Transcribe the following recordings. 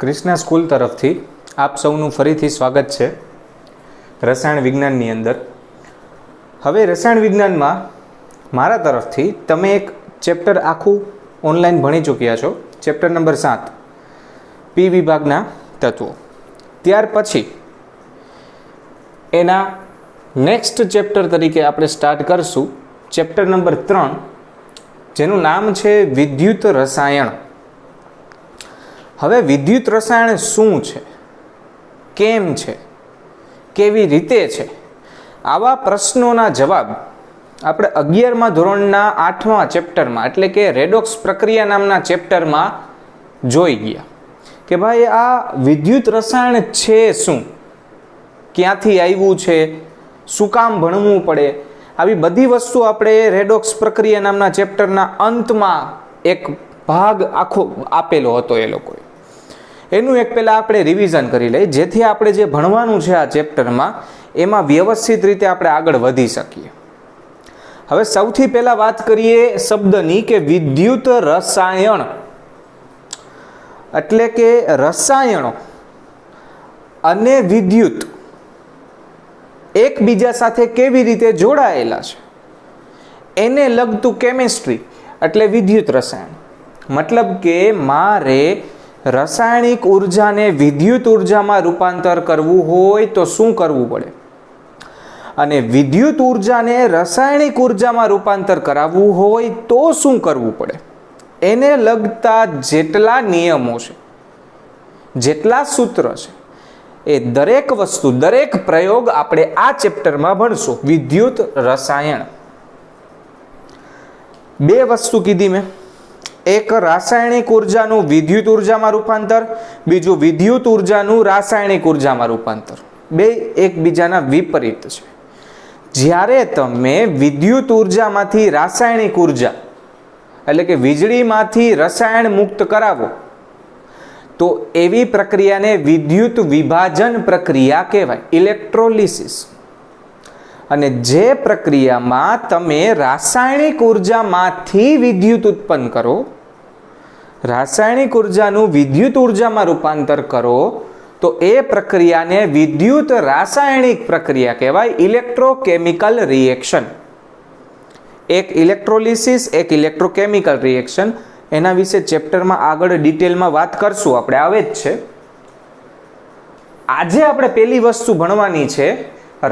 Krishna school તરફથી આપ સૌનું ફરીથી સ્વાગત છે રસાયણ વિજ્ઞાનની અંદર. હવે રસાયણ વિજ્ઞાનમાં મારા તરફથી તમે એક ચેપ્ટર આખું ઓનલાઈન ભણી ચૂક્યા છો, ચેપ્ટર નંબર 7 પી વિભાગના તત્વો. ત્યાર પછી એના નેક્સ્ટ ચેપ્ટર તરીકે આપણે સ્ટાર્ટ કરશું ચેપ્ટર નંબર 3, જેનું નામ છે વિદ્યુત રસાયણ. હવે વિદ્યુત રસાયણ શું છે, કેમ છે, કેવી રીતે છે, આવા પ્રશ્નોના જવાબ આપણે 11મા ધોરણના 8મા ચેપ્ટરમાં એટલે કે રેડોક્સ પ્રક્રિયા નામના ચેપ્ટરમાં જોઈ ગયા કે ભાઈ આ વિદ્યુત રસાયણ છે શું, ક્યાંથી આવ્યું છે, શું કામ ભણવું પડે, આવી બધી વસ્તુ આપણે રેડોક્સ પ્રક્રિયા નામના ચેપ્ટરના અંતમાં એક ભાગ આખો આપેલો હતો. એ લોકોએ એનું એક પહેલાં આપણે રિવિઝન કરી લઈએ, જેથી આપણે જે ભણવાનું છે આ ચેપ્ટરમાં એમાં વ્યવસ્થિત રીતે આપણે આગળ વધી શકીએ. હવે સૌથી પહેલાં વાત કરીએ શબ્દની કે વિદ્યુત રસાયણ એટલે કે રસાયણો અને વિદ્યુત એકબીજા સાથે કેવી રીતે જોડાયેલા છે એને લગતું કેમિસ્ટ્રી એટલે વિદ્યુત રસાયણ. મતલબ કે મારે રાસાયણિક ઉર્જાને વિદ્યુત ઉર્જામાં રૂપાંતર કરવું હોય તો શું કરવું પડે, અને વિદ્યુત ઉર્જાને રાસાયણિક ઉર્જામાં રૂપાંતર કરાવવું હોય તો શું કરવું પડે, એને લગતા જેટલા નિયમો છે, જેટલા સૂત્ર છે, એ દરેક વસ્તુ, દરેક પ્રયોગ આપણે આ ચેપ્ટરમાં ભણશું. વિદ્યુત રસાયણ બે વસ્તુ કીધી મેં, એક રાસાયણિક ઉર્જાનું વિદ્યુત ઉર્જામાં રૂપાંતર, બીજું વિદ્યુત ઉર્જાનું રાસાયણિક ઉર્જામાં રૂપાંતર. બે એકબીજાના વિપરીત છે. જ્યારે તમે વિદ્યુત ઉર્જામાંથી રાસાયણિક ઉર્જા એટલે કે વીજળીમાંથી રસાયણ મુક્ત કરાવો તો એવી પ્રક્રિયાને વિદ્યુત વિભાજન પ્રક્રિયા કહેવાય, ઇલેક્ટ્રોલિસિસ. અને જે પ્રક્રિયામાં તમે રાસાયણિક ઉર્જામાંથી વિદ્યુત ઉત્પન્ન કરો, રાસાયણિક ઉર્જાનું વિદ્યુત ઉર્જામાં રૂપાંતર કરો તો એ પ્રક્રિયાને વિદ્યુત રાસાયણિક પ્રક્રિયા કહેવાય, ઇલેક્ટ્રોકેમિકલ રિએક્શન. એક ઇલેક્ટ્રોલિસિસ, એક ઇલેક્ટ્રોકેમિકલ રિએક્શન. એના વિશે ચેપ્ટરમાં આગળ ડિટેલમાં વાત કરશું આપણે, આવે જ છે. આજે આપણે પહેલી વસ્તુ ભણવાની છે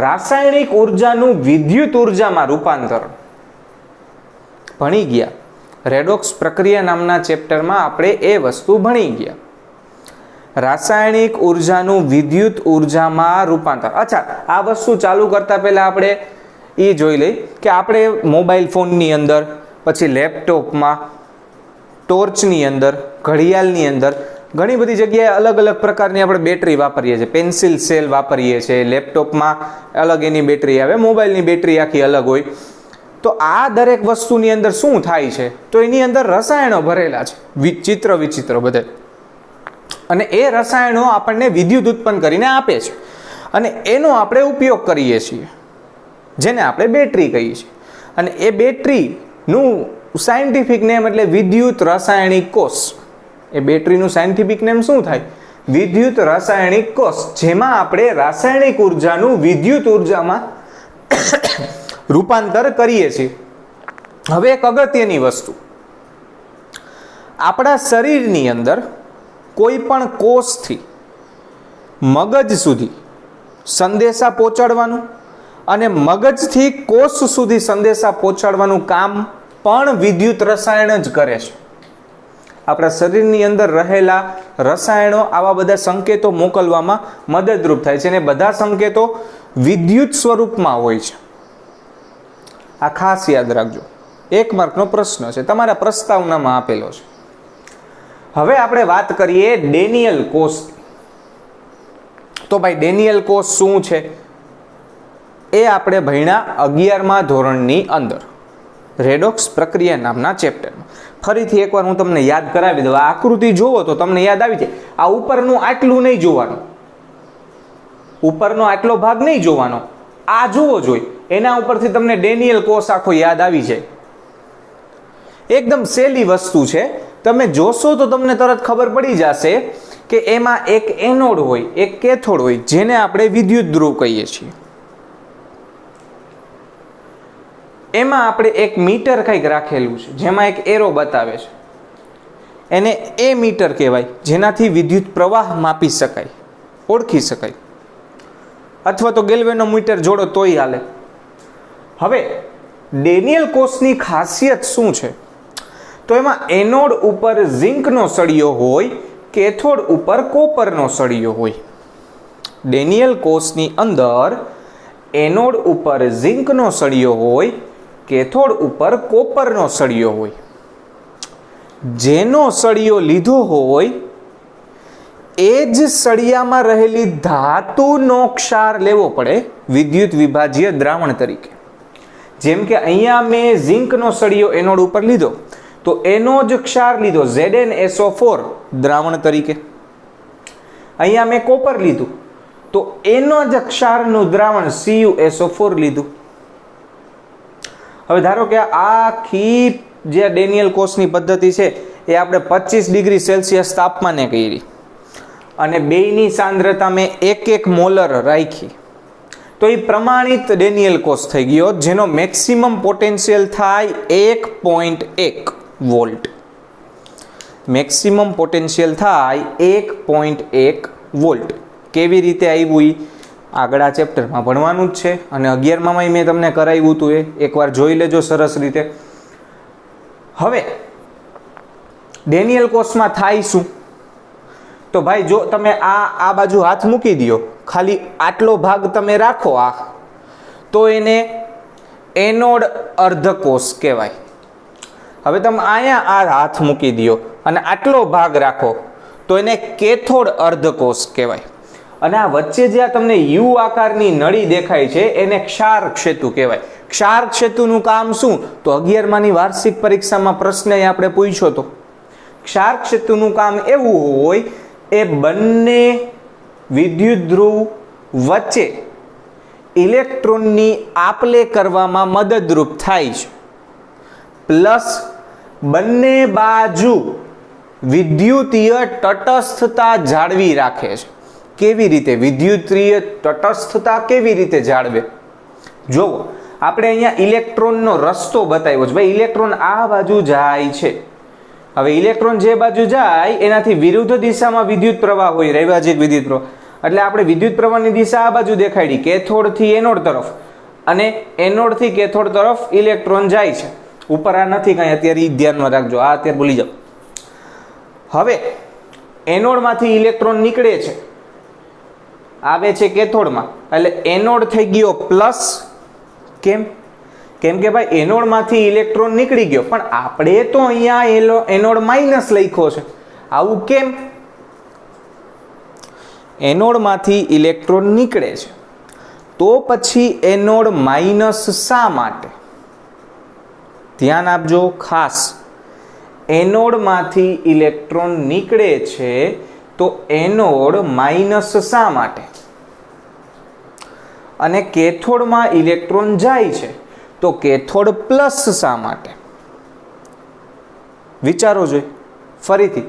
રાસાયણિક ઉર્જાનું વિદ્યુત ઉર્જામાં રૂપાંતર. ભણી ગયા રેડોક્સ પ્રક્રિયા નામના ચેપ્ટરમાં આપણે એ વસ્તુ ભણી ગયા, રાસાયણિક ઉર્જાનું વિદ્યુત ઉર્જામાં રૂપાંતર. અચ્છા, આ વસ્તુ ચાલુ કરતા પહેલા આપણે એ જોઈ લઈ કે આપણે મોબાઈલ ફોનની અંદર, પછી લેપટોપમાં, ટોર્ચની અંદર, ઘડિયાળની અંદર ઘણી બધી જગ્યાએ અલગ અલગ પ્રકારની આપણે બેટરી વાપરીએ છીએ. પેન્સિલ સેલ વાપરીએ છીએ, લેપટોપમાં અલગ એની બેટરી આવે, મોબાઈલની બેટરી આખી અલગ હોય. તો આ દરેક વસ્તુની અંદર શું થાય છે, તો એની અંદર રસાયણો ભરેલા છે, વિચિત્ર વિચિત્ર બધે. અને એ રસાયણો આપણને વિદ્યુત ઉત્પન્ન કરીને આપે છે અને એનો આપણે ઉપયોગ કરીએ છીએ, જેને આપણે બેટરી કહીએ છીએ. અને એ બેટરીનું સાયન્ટિફિક નેમ એટલે વિદ્યુત રાસાયણિક કોષ. એ બેટરીનું સાયન્ટિફિક નેમ શું થાય? વિદ્યુત રાસાયણિક કોષ, જેમાં આપણે રાસાયણિક ઉર્જાનું વિદ્યુત ઉર્જામાં રૂપાંતર કરીએ છીએ. હવે એક અગત્યની વસ્તુ, આપણા શરીરની અંદર કોઈ પણ કોષથી મગજ સુધી સંદેશા પહોંચાડવાનું અને મગજથી કોષ સુધી સંદેશા પહોંચાડવાનું કામ પણ વિદ્યુત રસાયણ જ કરે છે. આપણા શરીરની અંદર રહેલા રસાયણો આવા બધા સંકેતો મોકલવામાં મદદરૂપ થાય છે, અને બધા સંકેતો વિદ્યુત સ્વરૂપમાં હોય છે. આ ખાસ યાદ રાખજો, 1 માર્કનો પ્રશ્ન છે, તમારા પ્રસ્તાવનામાં આપેલો છે. હવે આપણે વાત કરીએ ડેનિયલ કોષ. તો ભાઈ ડેનિયલ કોષ શું છે એ આપણે ભણ્યા 11મા ધોરણની અંદર રેડોક્સ પ્રક્રિયા નામના ચેપ્ટરમાં. ફરીથી એકવાર હું તમને યાદ કરાવી દઉં. આ આકૃતિ જુઓ તો તમને યાદ આવી જાય. આ ઉપરનું આટલું નહીં જોવાનું, ઉપરનો આટલો ભાગ નહીં જોવાનો, આ જુઓ જોઈએ, એના ઉપરથી તમને ડેનિયલ કોષ આખો યાદ આવી જાય. એકદમ સહેલી વસ્તુ છે, તમે જોશો તો તમને તરત ખબર પડી જશે કે એમાં એક એનોડ હોય, એક કેથોડ હોય, જેને આપણે વિદ્યુત ધ્રુવ કહીએ છીએ. એમાં આપણે એક મીટર કંઈક રાખેલું છે, જેમાં એક એરો બતાવે છે, એને એ મીટર કહેવાય, જેનાથી વિદ્યુત પ્રવાહ માપી શકાય, ઓળખી શકાય. અથવા તો ગેલ્વેનોમીટર જોડો તોય હાલે. હવે ડેનિયલ કોષની ખાસિયત શું છે? તો એમાં એનોડ ઉપર ઝિંકનો સળિયો હોય, કેથોડ ઉપર કોપરનો સળિયો હોય. ડેનિયલ કોષની અંદર એનોડ ઉપર ઝિંકનો સળિયો હોય, કેથોડ ઉપર કોપરનો સળિયો હોય. જેનો સળિયો લીધો હોય એ જ સળિયામાં રહેલી ધાતુનો ક્ષાર લેવો પડે વિદ્યુત વિભાજ્ય દ્રાવણ તરીકે. જેમ કે અહીંયા મેં ઝિંકનો સળિયો એનોડ ઉપર લીધો, તો એનો જ ક્ષાર લીધો ZnSO4 દ્રાવણ તરીકે. અહીંયા મેં કોપર લીધું, તો એનો જ ક્ષારનું દ્રાવણ CuSO4 લીધું. હવે ધારો કે આ આખી જે ડેનિયલ કોષની પદ્ધતિ છે એ આપણે 25 ડિગ્રી સેલ્સિયસ તાપમાને કરી અને બેયની સાંદ્રતા મેં 1 મોલર રાખી, તો એ પ્રમાણિત ડેનિયલ કોષ થઈ ગયો, જેનો મેક્સિમમ પોટેન્શિયલ થાય 1.1 વોલ્ટ. મેક્સિમમ પોટેન્શિયલ થાય 1.1 વોલ્ટ. કેવી રીતે આવ્યું એ આગળ આ ચેપ્ટરમાં ભણવાનું જ છે, અને 11માં મેં તમને કરાવ્યું હતું, એ એકવાર જોઈ લેજો સરસ રીતે. હવે ડેનિયલ કોષમાં થાય શું? તો ભાઈ જો તમે આ બાજુ હાથ મૂકી દો, ખાલી આટલો ભાગ તમે રાખો તો એને એનોડ અર્ધકોષ કહેવાય. હવે તમે અહીંયા આ હાથ મૂકી દો અને આટલો ભાગ રાખો તો એને કેથોડ અર્ધકોષ કહેવાય. અને આ વચ્ચે જે તમને યુ આકારની નળી દેખાય છે એને ક્ષાર ક્ષેતુ કહેવાય. ક્ષાર ક્ષેતુનું કામ શું? તો 11માની વાર્ષિક પરીક્ષામાં પ્રશ્ન આપણે પૂછ્યો હતો. ક્ષાર ક્ષેતુનું કામ એવું હોય, એ બંને વિદ્યુત ધ્રુવ વચ્ચે ઇલેક્ટ્રોનની આપ-લે કરવામાં મદદરૂપ થાય છે, પ્લસ બંને બાજુ વિદ્યુતીય તટસ્થતા જાળવી રાખે છે. કેવી રીતે વિદ્યુતીય તટસ્થતા કેવી રીતે જાળવે? જો આપણે અહીંયા ઇલેક્ટ્રોનનો રસ્તો બતાવ્યો છે. ભાઈ ઇલેક્ટ્રોન આ બાજુ જાય છે. હવે ઇલેક્ટ્રોન જે બાજુ જાય એનાથી વિરુદ્ધ દિશામાં વિદ્યુત પ્રવાહ હોય, રૈવાજિક વિદ્યુત પ્રવાહ. એટલે આપણે વિદ્યુત પ્રવાહની દિશા આ બાજુ દેખાડી, કેથોડથી એનોડ તરફ, અને એનોડથી કેથોડ તરફ ઇલેક્ટ્રોન જાય છે. ઉપર આ નથી કાંઈ અત્યારે, ધ્યાનમાં રાખજો, આ અત્યારે ભૂલી જાઓ. હવે એનોડમાંથી ઇલેક્ટ્રોન નીકળે છે, આવે છે કેથોડમાં, એટલે એનોડ થઈ ગયો પ્લસ. કેમ? કેમ કે ભાઈ એનોડમાંથી ઇલેક્ટ્રોન નીકળી ગયો, પણ આપણે તો અહીંયા એનોડ માઇનસ લખ્યો છે. આવું કેમ? એનોડમાંથી ઇલેક્ટ્રોન નીકળે છે, તો પછી એનોડ માઇનસ શા માટે? ધ્યાન આપજો ખાસ. એનોડમાંથી ઇલેક્ટ્રોન નીકળે છે તો એનોડ માઇનસ શા માટે? અને કેથોડમાં ઇલેક્ટ્રોન જાય છે તો કેથોડ પ્લસ શા માટે? વિચારો જોઈએ ફરીથી.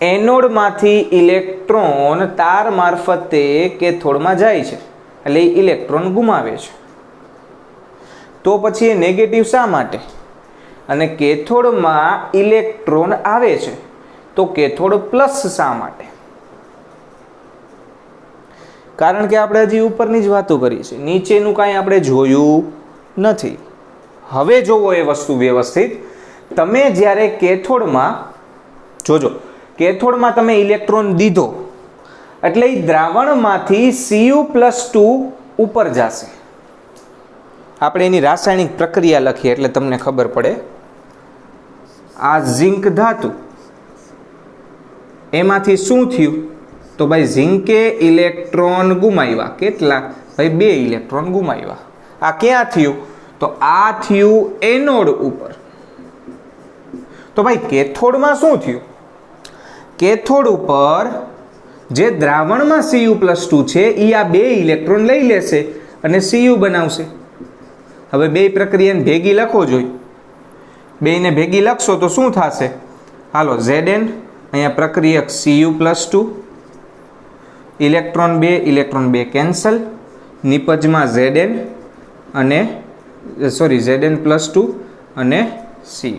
એનોડમાંથી ઇલેક્ટ્રોન તાર મારફતે કેથોડમાં જાય છે, એટલે ઇલેક્ટ્રોન ગુમાવે છે, તો પછી એ નેગેટિવ શા માટે? અને કેથોડમાં ઇલેક્ટ્રોન આવે છે તો કેથોડ પ્લસ શા માટે? કારણ કે આપણે હજી ઉપરની જ વાતો કરી છે, નીચેનું કાંઈ આપણે જોયું નથી. હવે જોવો એ વસ્તુ વ્યવસ્થિત. તમે જ્યારે કેથોડમાં જોજો, કેથોડમાં તમે ઇલેક્ટ્રોન દીધો એટલે એ દ્રાવણમાંથી Cu+2 ઉપર જશે. આપણે એની રાસાયણિક પ્રક્રિયા લખીએ એટલે તમને ખબર પડે. આ ઝિંક ધાતુ, એમાંથી શું થયું? તો ભાઈ ઝિંકે ઇલેક્ટ્રોન ગુમાવ્યા. કેટલા? ભાઈ 2 ઇલેક્ટ્રોન ગુમાવ્યા. આ ક્યાં થયું? તો આ થયું એનોડ ઉપર. તો ભાઈ કેથોડમાં શું થયું? કેથોડ ઉપર જે દ્રાવણમાં Cu+2 છે એ આ 2 ઇલેક્ટ્રોન લઈ લેશે અને Cu બનાવશે. હવે બે પ્રક્રિયાને ભેગી લખો જોઈએ. બેને ભેગી લખશો તો શું થશે? હાલો, Zn અહીંયા પ્રક્રિયક Cu+2, ઇલેક્ટ્રોન 2 કેન્સલ, નિપજમાં Zn અને Zn+2 અને Cu.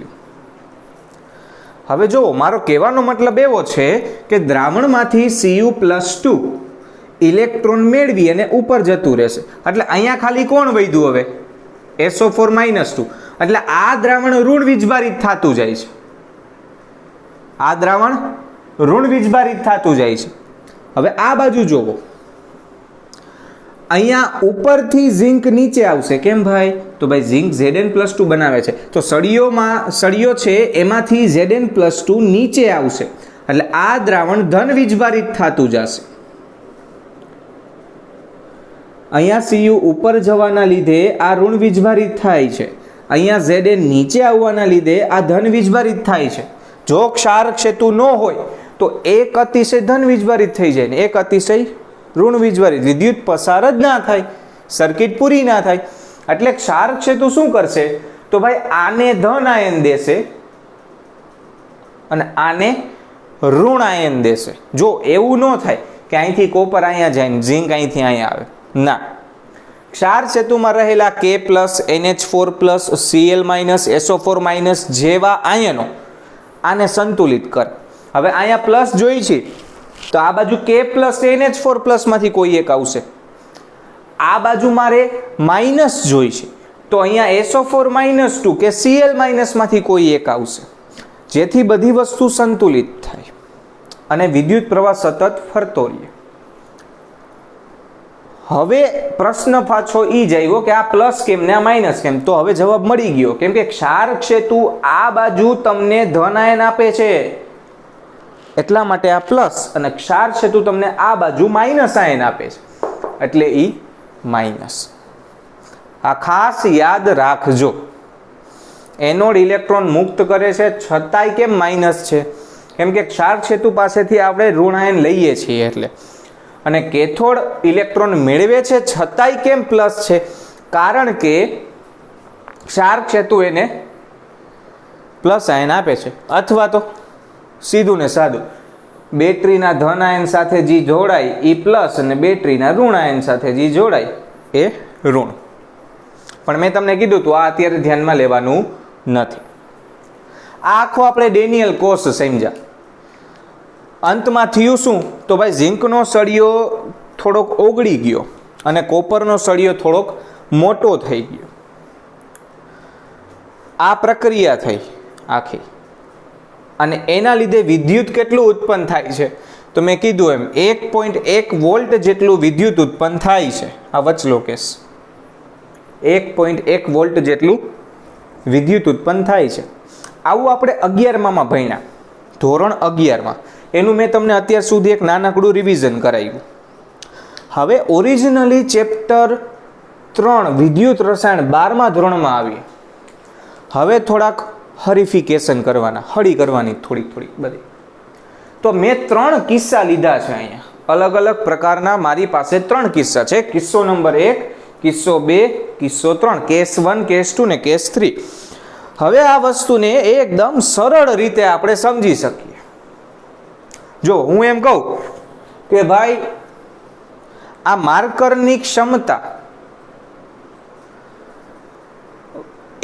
હવે જો મારો કહેવાનો મતલબ એવો છે કે દ્રાવણમાંથી Cu+2 ઇલેક્ટ્રોન મેળવી અને ઉપર જતું રહેશે, એટલે અહીંયા ખાલી કોણ વધ્યું? હવે SO4-2. એટલે આ દ્રાવણ ઋણ વીજભારિત થતું જાય છે, આ દ્રાવણ ઋણ વીજભારિત થતું જાય છે. હવે આ બાજુ જોવો, અહીંયા ઉપરથી ઝિંક નીચે આવશે. કેમ ભાઈ? તો ભાઈ ઝિંક Zn+2 બનાવે છે, તો સળિયો છે એમાંથી Zn+2 નીચે આવશે, એટલે આ દ્રાવણ ધન વીજભારિત થતું જશે. અહીંયા Cu ઉપર જવાના લીધે આ ઋણ વીજભારિત થાય છે, અહીંયા Zn નીચે આવવાના લીધે આ ધન વીજભારિત થાય છે. જો ક્ષારક સેતુ ન હોય તો એક અતિશય ધન વીજભારિત થઈ જાય ને એક અતિશય ઋણ વીજભારિત, વિદ્યુત પસાર જ ના થાય, સર્કિટ પૂરી ના થાય. એટલે ક્ષારક સેતુ શું કરશે? તો ભાઈ આને ધન આયન દેશે અને આને ઋણ આયન દેશે. જો એવું ન થાય કે અહીંથી કોપર અહીંયા જાય ને ઝિંક અહીંથી અહીંયા આવે, ના. ક્ષાર સેતુમાં રહેલા K+, NH4+, Cl- SO4- જેવા આયનો આને સંતુલિત કરે. હવે અહીંયા પ્લસ જોઈ છે તો આ બાજુ K+ NH4+ માંથી કોઈ એક આવશે, આ બાજુ મારે માઇનસ જોઈ છે તો અહીંયા SO4- કે Cl- માંથી કોઈ એક આવશે, જેથી બધી વસ્તુ સંતુલિત થાય અને વિદ્યુત પ્રવાહ સતત ફરતો રહે. હવે પ્રશ્ન પાછો ઈ જ આવ્યો કે આ પ્લસ કેમ ને આ માઇનસ કેમ? તો હવે જવાબ મળી ગયો, કેમ કે ક્ષારક સેતુ આ બાજુ તમને ધન આયન આપે છે એટલા માટે આ પ્લસ, અને ક્ષાર સેતુ તમને આ બાજુ માઇનસ આયન આપે છે એટલે ઈ માઇનસ. આ ખાસ યાદ રાખજો. એનોડ ઇલેક્ટ્રોન મુક્ત કરે છે છતાંય કેમ માઇનસ છે? કેમ કે ક્ષાર સેતુ પાસેથી આપણે ઋણ આયન લઈએ છીએ એટલે. અને કેથોડ ઇલેક્ટ્રોન મેળવે છે છતાંય કેમ પ્લસ છે? કારણ કે ક્ષાર સેતુ એને પ્લસ આયન આપે છે. અથવા તો સીધું ને સાદું, બેટરીના ધન આયન સાથે જે જોડાય એ પ્લસ અને બેટરીના ઋણ આયન સાથે જે જોડાય એ ઋણ. પણ મેં તમને કીધું હતું આ અત્યારે ધ્યાનમાં લેવાનું નથી. આ આખો આપણે ડેનિયલ કોષ સમજ્યા. અંતમાં થયું શું? તો ભાઈ ઝિંકનો સળિયો થોડોક ઓગળી ગયો અને કોપરનો સળિયો થોડોક મોટો થઈ ગયો. આ પ્રક્રિયા થઈ આખી, અને એના લીધે વિદ્યુત કેટલું ઉત્પન્ન થાય છે? તો મેં કીધું એમ 1.1 વોલ્ટ જેટલું વિદ્યુત ઉત્પન્ન થાય છે. આ વચલો કેસ 1.1 વોલ્ટ જેટલું વિદ્યુત ઉત્પન્ન થાય છે. આવું આપણે 11માં ભણ્યા, ધોરણ 11માં. એનું મેં તમને અત્યાર સુધી એક નાનકડું રિવિઝન કરાવ્યું. હવે ઓરિજિનલી ચેપ્ટર 3 વિદ્યુત રસાયણ 12મા ધોરણમાં આવી. હવે થોડાક હરીફિકેશન કરવાના, હળી કરવાની થોડી બધી. તો મેં 3 કિસ્સા લીધા છે અહીંયા, અલગ અલગ પ્રકારના. મારી પાસે 3 કિસ્સા છે. કિસ્સો નંબર 1, કિસ્સો 2, કિસ્સો 3, કેસ 1, કેસ 2 ને કેસ 3. હવે આ વસ્તુને એકદમ સરળ રીતે આપણે સમજી શકીએ. જો હું એમ કહું કે ભાઈ આ માર્કરની ક્ષમતા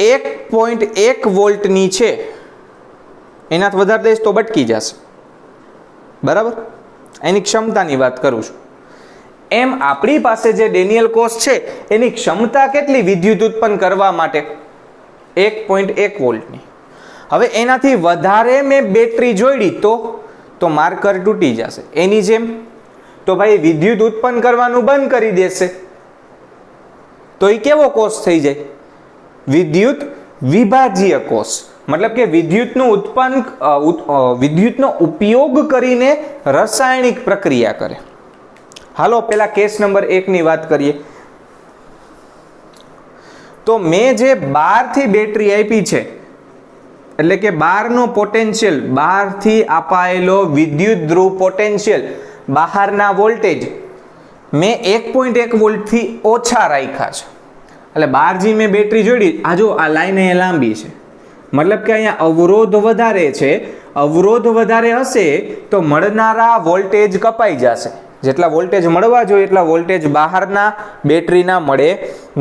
1.1 વોલ્ટની છે, એનાથી વધારે દઈશ તો બટકી જશે, બરાબર? એની ક્ષમતાની વાત કરું છું. એમ આપણી પાસે જે ડેનિયલ કોષ છે એની ક્ષમતા કેટલી વિદ્યુત ઉત્પન્ન કરવા માટે? 1.1 વોલ્ટની. હવે એનાથી વધારે મેં બેટરી જોડી તો માર્કર તૂટી જશે. એની જેમ તો ભાઈ વિદ્યુત ઉત્પન્ન કરવાનું બંધ કરી દેશે, તો એ કેવો કોષ થઈ જાય? વિદ્યુત વિભાજ્ય કોષ. મતલબ કે વિદ્યુતનો ઉપયોગ કરીને રાસાયણિક પ્રક્રિયા કરે. હાલો પેલા કેસ નંબર 1 ની વાત કરીએ. તો મેં જે 12 થી બેટરી આપી છે, એટલે કે 12 નો પોટેન્શિયલ, બહારથી અપાયેલો વિદ્યુત ધ્રુવ પોટેન્શિયલ, બહારના વોલ્ટેજ મેં 1.1 વોલ્ટથી ઓછા રાખ્યા છે. એટલે 12 મેં બેટરી જોડી. આ જો આ લાઈન અહીંયા લાંબી છે, મતલબ કે અહીંયા અવરોધ વધારે છે અવરોધ વધારે હશે તો મળનારા વોલ્ટેજ કપાઈ જશે. જેટલા વોલ્ટેજ મળવા જોઈએ એટલા વોલ્ટેજ બહારના બેટરીના મળે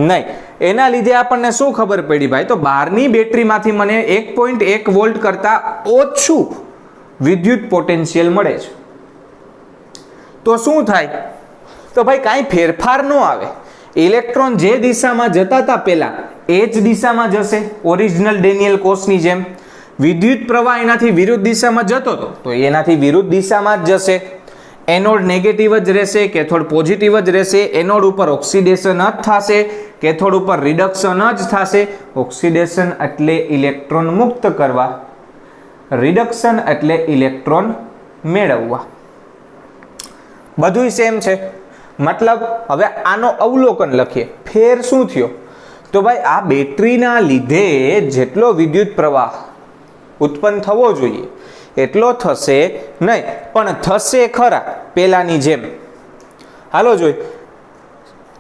નહીં. એના લીધે આપણને શું ખબર પડી ભાઈ, તો બહારની બેટરીમાંથી મને 1.1 વોલ્ટ કરતાં ઓછું વિદ્યુત પોટેન્શિયલ મળે છે. તો શું થાય, તો ભાઈ કાંઈ ફેરફાર ન આવે. ઇલેક્ટ્રોન જે દિશામાં જતા હતા પહેલા એ જ દિશામાં જશે, ઓરિજિનલ ડેનિયલ કોષની જેમ. વિદ્યુત પ્રવાહ એનાથી વિરુદ્ધ દિશામાં જતો હતો તો એનાથી વિરુદ્ધ દિશામાં જ જશે. એનોડ નેગેટિવ જ રહેશે, કેથોડ પોઝિટિવ જ રહેશે. એનોડ ઉપર ઓક્સિડેશન જ થશે, કેથોડ ઉપર રિડક્શન જ થશે. ઓક્સિડેશન એટલે ઇલેક્ટ્રોન મુક્ત કરવા, રિડક્શન એટલે ઇલેક્ટ્રોન મેળવવા. બધું સેમ છે. મતલબ હવે આનો અવલોકન લખીએ. ફેર શું થયો, તો ભાઈ આ બેટરીના લીધે જેટલો વિદ્યુત પ્રવાહ ઉત્પન્ન થવો જોઈએ એટલો થશે નહીં, પણ થશે ખરા પેલાની જેમ. હાલો જોઈ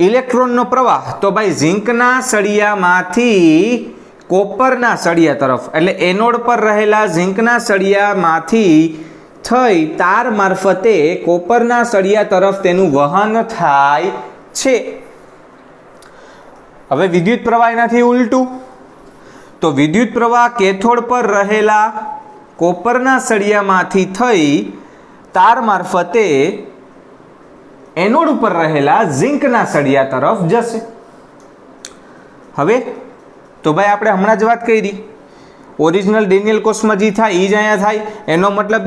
ઇલેક્ટ્રોનનો પ્રવાહ, તો ભાઈ ઝીંકના સળિયામાંથી કોપરના સળિયા તરફ, એટલે એનોડ પર રહેલા ઝીંકના સળિયામાંથી થઈ તાર મારફતે કોપરના સળિયા તરફ તેનું વહન થાય છે. હવે વિદ્યુત પ્રવાહ એનાથી ઉલટું, તો વિદ્યુત પ્રવાહ કેથોડ પર રહેલા કોપરના સળિયામાંથી થઈ તાર મારફતે એનોડ ઉપર રહેલા ઝીંકના સળિયા તરફ જશે. હવે તો ભાઈ આપણે હમણાં જ વાત કરી, ઓરિજિનલ ડેનિયલ કોષમાં જે થાય એ જ અહીંયા થાય. એનો મતલબ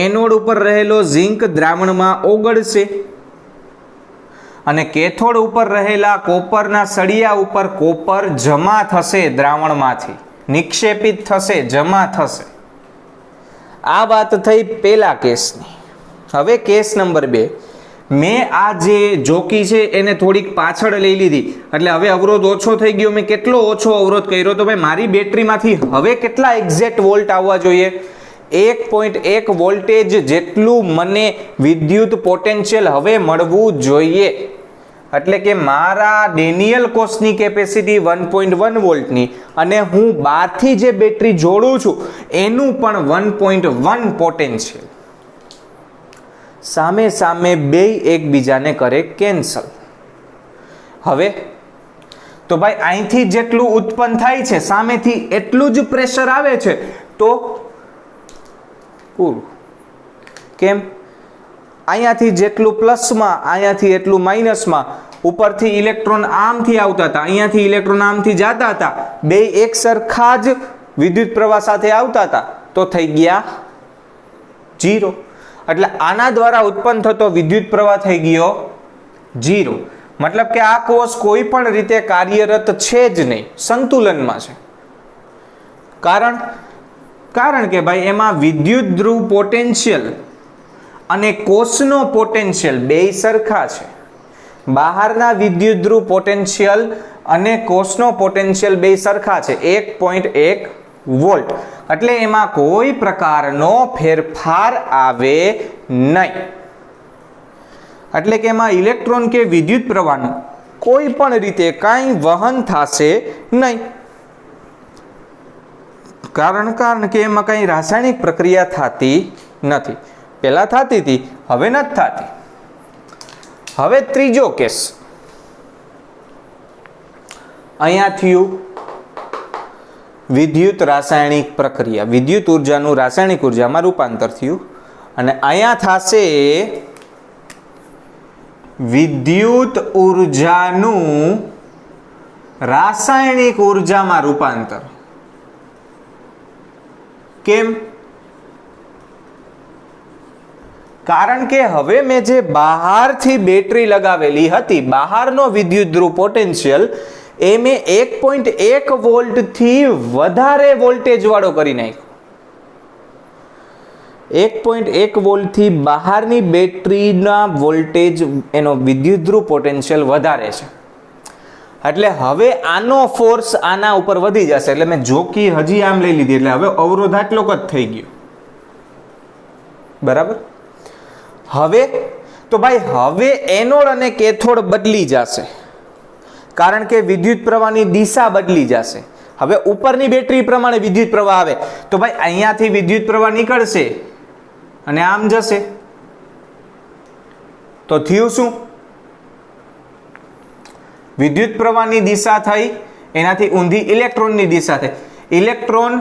એનોડ ઉપર રહેલો ઝીંક દ્રાવણમાં ઓગળશે અને કેથોડ ઉપર રહેલા કોપરના સળિયા ઉપર કોપર જમા થશે, દ્રાવણમાંથી નિક્ષેપિત થશે, જમા થશે. આ વાત થઈ પેલા કેસની. હવે કેસ નંબર 2, મેં આ જે જોકી છે એને થોડીક પાછળ લઈ લીધી, એટલે હવે અવરોધ ઓછો થઈ ગયો. મેં કેટલો ઓછો અવરોધ કર્યો, તો ભાઈ મારી બેટરીમાંથી હવે કેટલા એક્ઝેક્ટ વોલ્ટ આવવા જોઈએ, 1.1 વોલ્ટેજ જેટલું મને વિદ્યુત પોટેન્શિયલ હવે મળવું જોઈએ. એટલે કે મારા ડેનિયલ કોષની કેપેસિટી 1.1 વોલ્ટની અને હું બહારથી જે બેટરી જોડું છું એનું પણ 1.1 પોટેન્શિયલ. સામે સામે બે એકબીજાને કરે કેન્સલ. હવે તો ભાઈ અહીંથી જેટલું ઉત્પન્ન થાય છે સામેથી એટલું જ પ્રેશર આવે છે, તો પૂરું. કેમ, અહીંયાથી જેટલું પ્લસમાં, અહીંયાથી એટલું માઇનસમાં. ઉપરથી ઇલેક્ટ્રોન આમથી આવતા હતા, અહીંયાથી ઇલેક્ટ્રોન આમથી જતા હતા, બે એક સરખા જ વિદ્યુત પ્રવાહ સાથે આવતા હતા, તો થઈ ગયા 0. એટલે આના દ્વારા ઉત્પન્ન થતો વિદ્યુત પ્રવાહ થઈ ગયો 0. મતલબ કે આ કોષ કોઈ પણ રીતે કાર્યરત છે જ નહીં, સંતુલનમાં છે. કારણ કે ભાઈ એમાં વિદ્યુત ધ્રુવ પોટેન્શિયલ અને કોષનો પોટેન્શિયલ બે સરખા છે. બહારના વિદ્યુત ધ્રુવ પોટેન્શિયલ અને કોષનો પોટેન્શિયલ બે સરખા છે, 1.1 વોલ્ટ. એટલે એમાં કોઈ પ્રકારનો ફેરફાર આવે નહીં. એટલે કે એમાં ઇલેક્ટ્રોન કે વિદ્યુત પ્રવાહનું કોઈ પણ રીતે કાંઈ વહન થશે નહીં. કારણ કે એમાં કંઈ રાસાયણિક પ્રક્રિયા થતી નથી. પહેલા થતી હતી, હવે નથી થતી. હવે ત્રીજો કેસ, અહીંયા થયું વિદ્યુત રાસાયણિક પ્રક્રિયા, વિદ્યુત ઉર્જાનું રાસાયણિક ઉર્જામાં રૂપાંતર થયું. અને અહીંયા થશે વિદ્યુત ઉર્જાનું રાસાયણિક ઉર્જામાં રૂપાંતર. કેમ? કારણ કે હવે મેં જે બહારથી બેટરી લગાવેલી હતી, બહારનો વિદ્યુત ધ્રુવ પોટેન્શિયલ એ મેં 1.1 વોલ્ટથી વધારે વોલ્ટેજ વાળો કરી નાખ્યો. 1.1 વોલ્ટથી બહારની બેટરીના વોલ્ટેજ, એનો વિદ્યુત ધ્રુવ પોટેન્શિયલ વધારે છે. એટલે હવે આનો ફોર્સ આના ઉપર વધી જશે. એટલે મેં જોકી હજી આમ લઈ લીધી, એટલે હવે અવરોધ આટલો જ થઈ ગયો. બરાબર. હવે તો ભાઈ હવે એનોડ અને કેથોડ બદલી જશે, કારણ કે વિદ્યુત પ્રવાહની દિશા બદલી જશે. હવે ઉપરની બેટરી પ્રમાણે વિદ્યુત પ્રવાહ આવે તો ભાઈ અહીંયાથી વિદ્યુત પ્રવાહ નીકળશે અને આમ જશે, તો થયું શું? વિદ્યુત પ્રવાહની દિશા થઈ એનાથી ઊંધી ઇલેક્ટ્રોનની દિશા થઈ. ઇલેક્ટ્રોન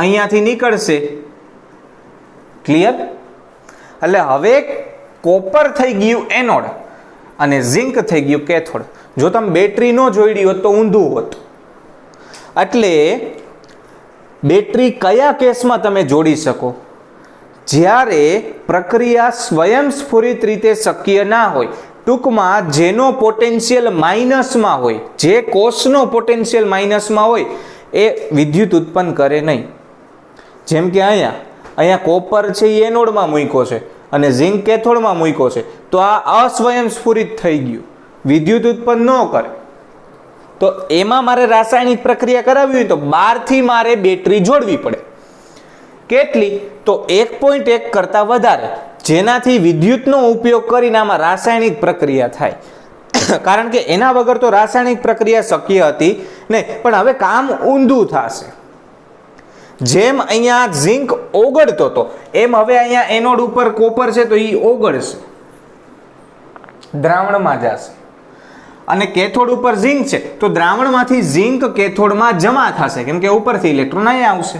અહીંયાથી નીકળશે. ક્લિયર? એટલે હવે કોપર થઈ ગયું એનોડ અને ઝિંક થઈ ગયું કેથોડ. જો તમે બેટરી ન જોડી હોત તો ઊંધું હોત. એટલે બેટરી કયા કેસમાં તમે જોડી શકો? જ્યારે પ્રક્રિયા સ્વયંસ્ફુરિત રીતે શક્ય ના હોય, ટૂંકમાં જેનો પોટેન્શિયલ માઇનસમાં હોય, જે કોષનો પોટેન્શિયલ માઇનસમાં હોય એ વિદ્યુત ઉત્પન્ન કરે નહીં. જેમ કે અહીંયા કોપર છે એ એનોડમાં મૂક્યો છે અને ઝિંક કેથોડમાં મૂક્યો છે, તો આ અસ્વયંસ્ફુરિત થઈ ગયું, વિદ્યુત ઉત્પન્ન ન કરે. તો એમાં મારે રાસાયણિક પ્રક્રિયા કરાવવી હોય તો બહારથી મારે બેટરી જોડવી પડે. કેટલી? તો 1.1 કરતાં વધારે, જેનાથી વિદ્યુતનો ઉપયોગ કરીને આમાં રાસાયણિક પ્રક્રિયા થાય. કારણ કે એના વગર તો રાસાયણિક પ્રક્રિયા શક્ય હતી નહીં. પણ હવે કામ ઊંધું થશે. જેમ અહીંયા ઝિંક ઓગળતો હતો એમ હવે અહીંયા એનોડ ઉપર કોપર છે તો એ ઓગળશે, દ્રાવણમાં જશે. અને કેથોડ ઉપર ઝિંક છે તો દ્રાવણમાંથી ઝિંક કેથોડમાં જમા થશે, કેમ કે ઉપરથી ઇલેક્ટ્રોન અહીંયા આવશે.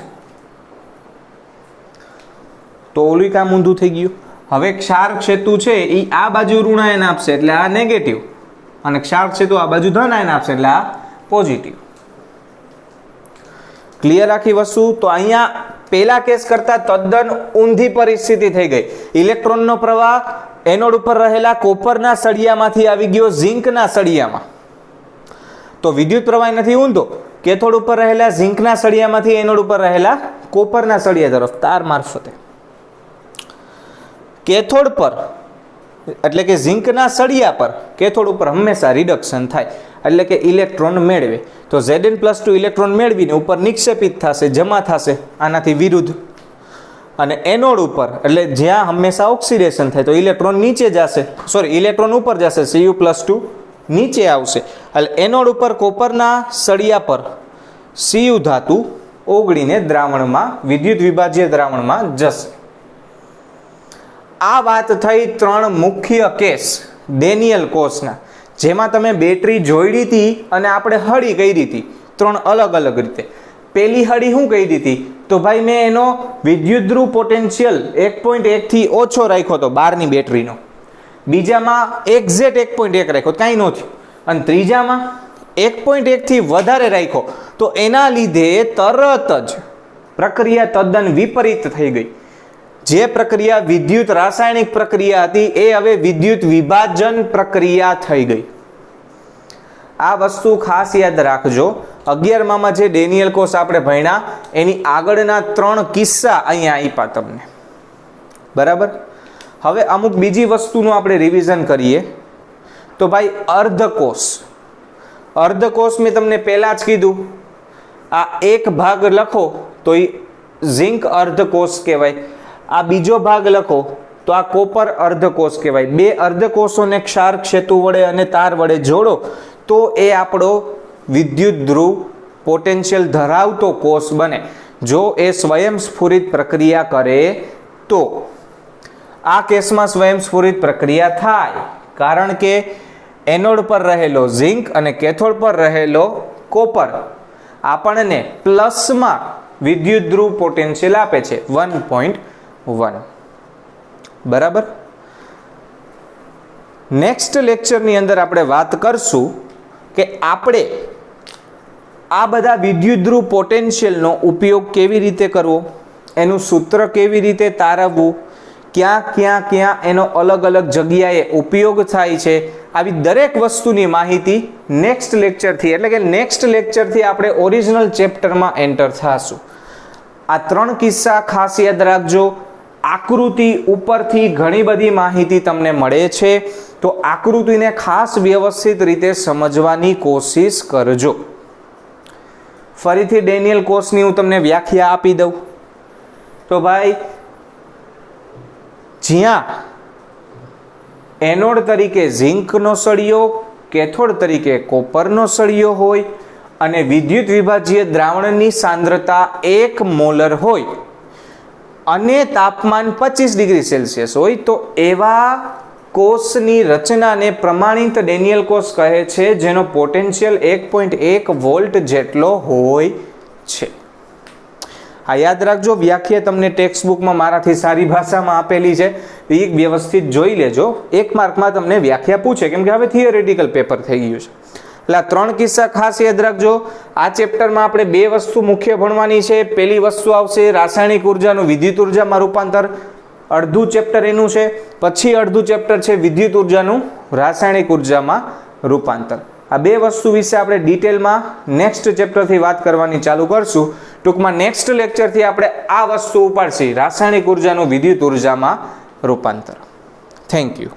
તો ઓલું કામ ઊંધું થઈ ગયું. હવે ક્ષાર સેતુ છે એ આ બાજુ ઋણાયન આપશે એટલે આ નેગેટિવ, અને ક્ષાર સેતુ આ બાજુ ધનાયન આપશે એટલે આ પોઝિટિવ. ક્લિયર આખી વસ્તુ? તો અહીંયા પેલા કેસ કરતા તદ્દન ઊંધી પરિસ્થિતિ થઈ ગઈ. ઇલેક્ટ્રોનનો પ્રવાહ એનોડ ઉપર રહેલા કોપરના સળિયામાંથી આવી ગયો ઝિંકના સળિયામાં, તો વિદ્યુત પ્રવાહ નથી ઊંધો. કેથોડ ઉપર રહેલા ઝિંકના સળિયામાંથી એનોડ ઉપર રહેલા કોપરના સળિયા તરફ તાર મારફતે. કેથોડ પર એટલે કે ઝિંકના સળિયા પર કેથોડ ઉપર હંમેશા રિડક્શન થાય, એટલે કે ઇલેક્ટ્રોન મેળવે. તો Zn+2 ઇલેક્ટ્રોન મેળવીને ઉપર નિક્ષેપિત થશે, જમા થશે આનાથી વિરુદ્ધ. અને એનોડ ઉપર એટલે જ્યાં હંમેશા ઓક્સિડેશન થાય તો ઇલેક્ટ્રોન નીચે જશે, ઇલેક્ટ્રોન ઉપર જશે, Cu+2 નીચે આવશે. એટલે એનોડ ઉપર કોપરના સળિયા પર Cu ધાતુ ઓગળીને દ્રાવણમાં, વિદ્યુત વિભાજ્ય દ્રાવણમાં જશે. આ વાત થઈ 3 મુખ્ય કેસ ડેનિયલ કોષના, જેમાં તમે બેટરી જોડી હતી અને આપણે હળી કરી હતી 3 અલગ અલગ રીતે. પેલી હળી શું કહી દીધી? તો ભાઈ મેં એનો વિદ્યુત ધ્રુવ પોટેન્શિયલ 1.1 થી ઓછો રાખ્યો હતો બહારની બેટરીનો, બીજામાં એક્ઝેક્ટ 1.1 રાખ્યો, કાંઈ ન થયું. અને ત્રીજામાં 1.1 થી વધારે રાખ્યો, તો એના લીધે તરત જ પ્રક્રિયા તદ્દન વિપરીત થઈ ગઈ. જે પ્રક્રિયા વિદ્યુત રાસાયણિક પ્રક્રિયા હતી એ હવે વિદ્યુત વિભાજન પ્રક્રિયા થઈ ગઈ. આ વસ્તુ ખાસ યાદ રાખજો. 11માં જે ડેનિયલ કોષ આપણે ભણ્યા એની આગળના 3 કિસ્સા અહીંયા આપ્યા તમને, બરાબર. હવે અમુક બીજી વસ્તુનું આપણે રિવિઝન કરીએ. તો ભાઈ અર્ધકોષ મેં તમને પહેલા જ કીધું, આ એક ભાગ લખો તો એ ઝિંક અર્ધકોષ કહેવાય, આ બીજો ભાગ લખો તો આ કોપર અર્ધકોષ કહેવાય. 2 અર્ધકોષોને ક્ષાર સેતુ વડે અને તાર વડે જોડો તો એ આપણો વિદ્યુત ધ્રુવ પોટેન્શિયલ ધરાવતો કોષ બને. જો એ સ્વયંસ્ફુરિત પ્રક્રિયા કરે તો આ કેસમાં સ્વયંસ્ફુરિત પ્રક્રિયા થાય, કારણ કે એનોડ પર રહેલો ઝિંક અને કેથોડ પર રહેલો કોપર આપણને પ્લસમાં વિદ્યુત ધ્રુવ પોટેન્શિયલ આપે છે 1.1. બરાબર. નેક્સ્ટ લેક્ચરની અંદર આપણે વાત કરશું કે આપણે આ બધા વિદ્યુત ધ્રુવ પોટેન્શિયલનો ઉપયોગ કેવી રીતે કરવો, એનું સૂત્ર કેવી રીતે તારવવું, ક્યાં એનો અલગ અલગ જગ્યાએ ઉપયોગ થાય છે, આવી દરેક વસ્તુની માહિતી નેક્સ્ટ લેક્ચરથી એટલે કે નેક્સ્ટ લેક્ચરથી આપણે ઓરિજિનલ ચેપ્ટરમાં એન્ટર થશું. આ 3 કિસ્સા ખાસ યાદ રાખજો. આકૃતિ ઉપરથી ઘણી બધી માહિતી તમને મળે છે, તો આકૃતિને ખાસ વ્યવસ્થિત રીતે સમજવાની કોશિશ કરજો. ફરીથી ડેનિયલ કોષની હું તમને વ્યાખ્યા આપી દઉં. તો ભાઈ જ્યાં એનોડ તરીકે ઝિંકનો સળિયો, કેથોડ તરીકે કોપરનો સળિયો હોય અને વિદ્યુત વિભાજ્ય દ્રાવણની સાંદ્રતા 1 મોલર હોય અને તાપમાન 25 ડિગ્રી સેલ્સિયસ હોય તો એવા કોષની રચનાને પ્રમાણિત ડેનિયલ કોષ કહે છે જેનો પોટેન્શિયલ 1.1 વોલ્ટ જેટલો હોય છે. આ યાદ રાખજો, વ્યાખ્યા તમને ટેક્સ્ટ બુકમાં મારાથી સારી ભાષામાં આપેલી છે, એ વ્યવસ્થિત જોઈ લેજો. 1 માર્કમાં તમને વ્યાખ્યા પૂછે, કેમ કે હવે થિયરેટિકલ પેપર થઈ ગયું છે. એટલે આ 3 કિસ્સા ખાસ યાદ રાખજો. આ ચેપ્ટરમાં આપણે 2 વસ્તુ મુખ્ય ભણવાની છે. પહેલી વસ્તુ આવશે રાસાયણિક ઉર્જાનું વિદ્યુત ઉર્જામાં રૂપાંતર, અડધું ચેપ્ટર એનું છે. પછી અડધું ચેપ્ટર છે વિદ્યુત ઉર્જાનું રાસાયણિક ઉર્જામાં રૂપાંતર. આ 2 વસ્તુ વિશે આપણે ડિટેલમાં નેક્સ્ટ ચેપ્ટરથી વાત કરવાની ચાલુ કરશું. ટૂંકમાં નેક્સ્ટ લેક્ચરથી આપણે આ વસ્તુ ઉપાડશી, રાસાયણિક ઉર્જાનું વિદ્યુત ઉર્જામાં રૂપાંતર. Thank you.